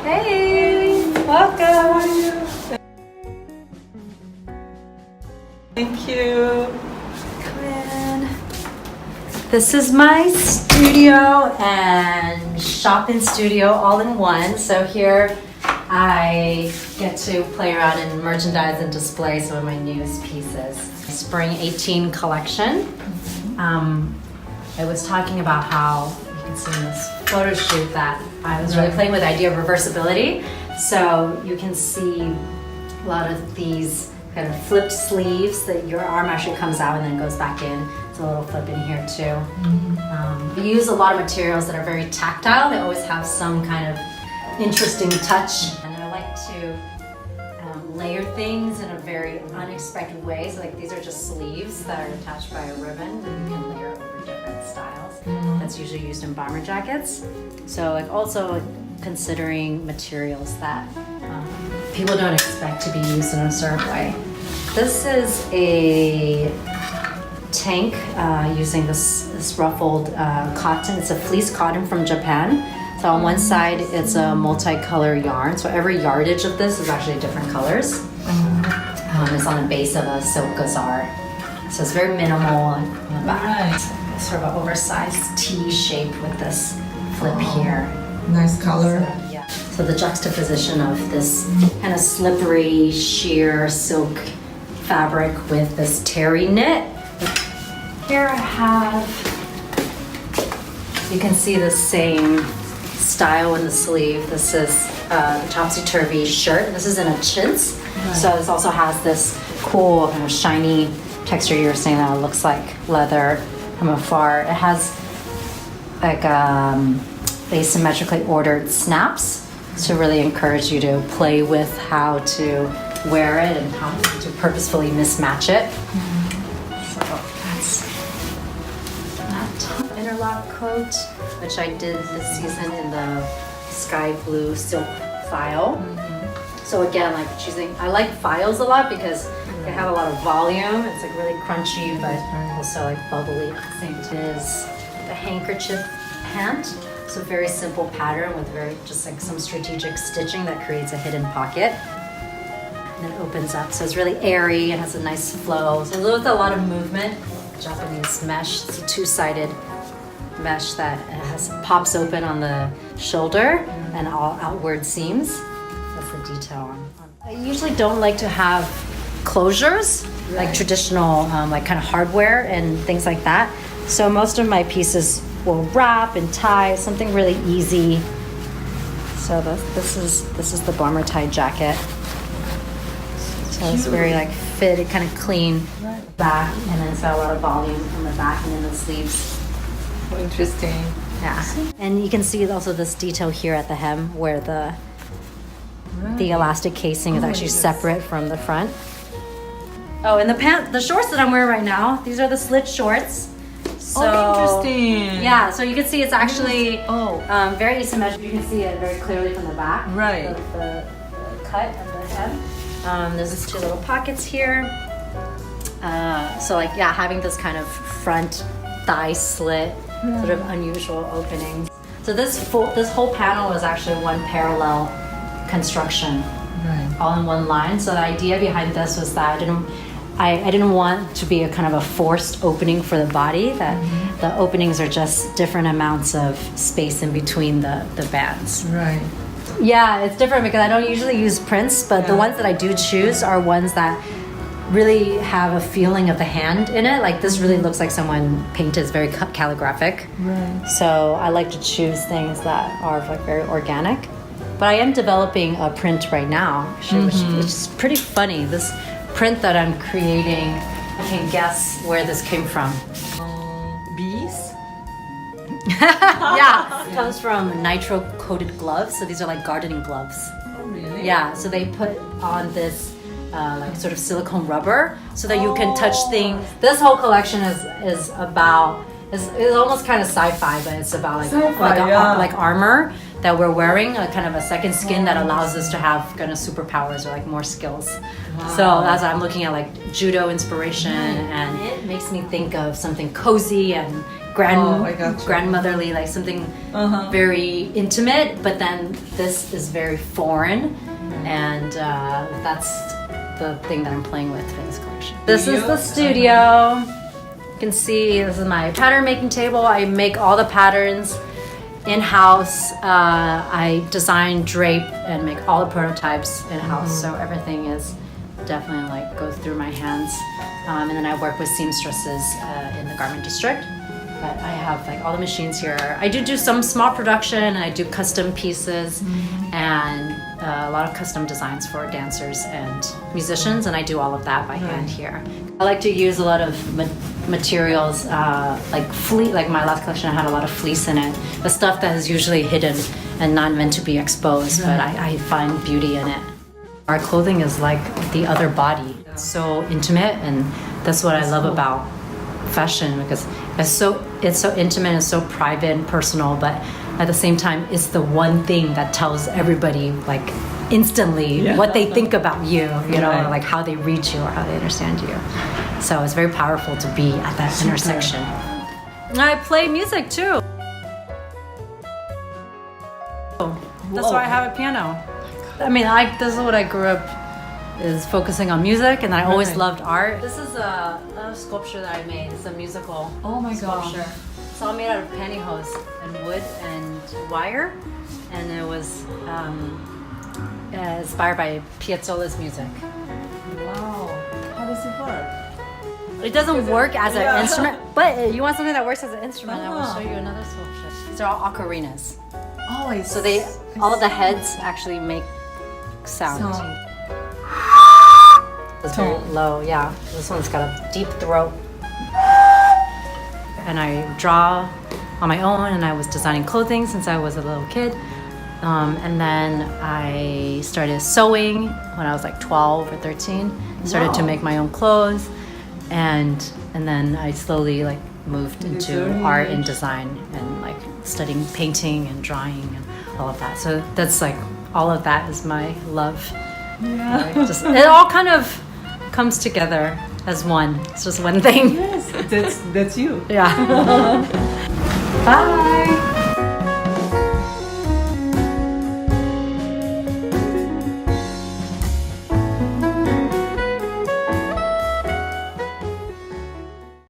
Hey, welcome. Thank you. Come in. This is my studio and shopping studio all in one. So here I get to play around and merchandise and display some of my newest pieces. Spring 18 collection. I was talking about how you can see in this photo shoot that I was really playing with the idea of reversibility. So you can see a lot of these kind of flipped sleeves that your arm actually comes out and then goes back in. It's a little flip in here too. We use a lot of materials that are very tactile. They always have some kind of interesting touch. And I like to layer things in a very unexpected way. So like these are just sleeves that are attached by a ribbon that you can layer over different styles. That's usually used in bomber jackets. So like also considering materials that people don't expect to be used in a certain way. This is a tank using this ruffled cotton. It's a fleece cotton from Japan. So on one side, it's a multicolor yarn. So every yardage of this is actually different colors. It's on the base of a silk gazar. So it's very minimal on the back. It's sort of an oversized T shape with this flip here. Nice color. Yeah. So the juxtaposition of this kind of slippery, sheer silk fabric with this terry knit. Here I have, you can see the same style in the sleeve. This is the topsy-turvy shirt. This is in a chintz. So this also has this cool kind of shiny texture. You were saying that it looks like leather from afar. It has like asymmetrically ordered snaps to really encourage you to play with how to wear it and how to purposefully mismatch it. So that's that interlock coat, which I did this season in the sky blue silk file. So again, like I like files a lot because they have a lot of volume. It's like really crunchy, but also like bubbly at the same time. It is the handkerchief pant. So very simple pattern with very just like some strategic stitching that creates a hidden pocket. And it opens up, so it's really airy and has a nice flow. So with a lot of movement, Japanese mesh. It's a two-sided mesh that pops open on the shoulder and all outward seams. That's the detail. I usually don't like to have closures, like traditional like kind of hardware and things like that. So most of my pieces will wrap and tie, something really easy. So this is the bomber tie jacket. So it's very like fit, kind of clean back, and then it's got a lot of volume on the back and in the sleeves. Oh, interesting. Yeah, and you can see also this detail here at the hem where the elastic casing is actually separate from the front. Oh, and the shorts that I'm wearing right now, these are the slit shorts. So, interesting. Yeah, so you can see it's actually very asymmetric. You can see it very clearly from the back. Right. The cut and the hem. There's two little pockets here. So like, yeah, having this kind of front thigh slit, sort of unusual opening. So this whole panel was actually one parallel construction, all in one line. So the idea behind this was that I didn't want to be a kind of a forced opening for the body, that the openings are just different amounts of space in between the bands. Right. Yeah, it's different because I don't usually use prints, but the ones that I do choose are ones that really have a feeling of the hand in it. Like this really looks like someone painted, it's very calligraphic. Right. So I like to choose things that are like very organic. But I am developing a print right now, actually, which is pretty funny. This print that I'm creating, I can guess where this came from. Bees? Yeah, it comes from nitro-coated gloves. So these are like gardening gloves. Oh, really? Yeah, so they put on this like sort of silicone rubber so that you can touch things. This whole collection is about, it's almost kind of sci-fi, but it's about like armor that we're wearing, a kind of a second skin that allows us to have kind of superpowers or like more skills. So that's I'm looking at like judo inspiration, and it makes me think of something cozy and Oh, I got you. grandmotherly, like something very intimate, but then this is very foreign, and that's the thing that I'm playing with for this collection. This is the studio. You can see this is my pattern making table. I make all the patterns in-house. I design, drape, and make all the prototypes in-house, so everything is definitely like goes through my hands. And then I work with seamstresses in the garment district. But I have like all the machines here. I do some small production, and I do custom pieces and a lot of custom designs for dancers and musicians, and I do all of that by hand here. I like to use a lot of materials like fleece. Like my last collection had a lot of fleece in it, the stuff that is usually hidden and not meant to be exposed, but I find beauty in it. Our clothing is like the other body. It's so intimate, and that's what I love about fashion, because it's so intimate and so private and personal, but at the same time it's the one thing that tells everybody like instantly what they think about you, you know, or like how they read you or how they understand you. So it's very powerful to be at that intersection. I play music too. That's why I have a piano. I mean, this is what I grew up is focusing on music, and I always loved art. This is a sculpture that I made. It's a musical sculpture. It's all made out of pantyhose and wood and wire, and it was inspired by Piazzolla's music. Wow. How does it work? It doesn't work as an instrument, but you want something that works as an instrument, I will show you another sculpture. These are all ocarinas. Oh, So all of the heads actually make sound. It's very low, yeah. This one's got a deep throat. And I draw on my own, and I was designing clothing since I was a little kid. And then I started sewing when I was like 12 or 13. Started to make my own clothes, and then I slowly like moved into art and design and like studying painting and drawing and all of that. So that's like all of that is my love. Yeah. It all kind of comes together as one. It's just one thing. Yes, that's you. Yeah. Bye.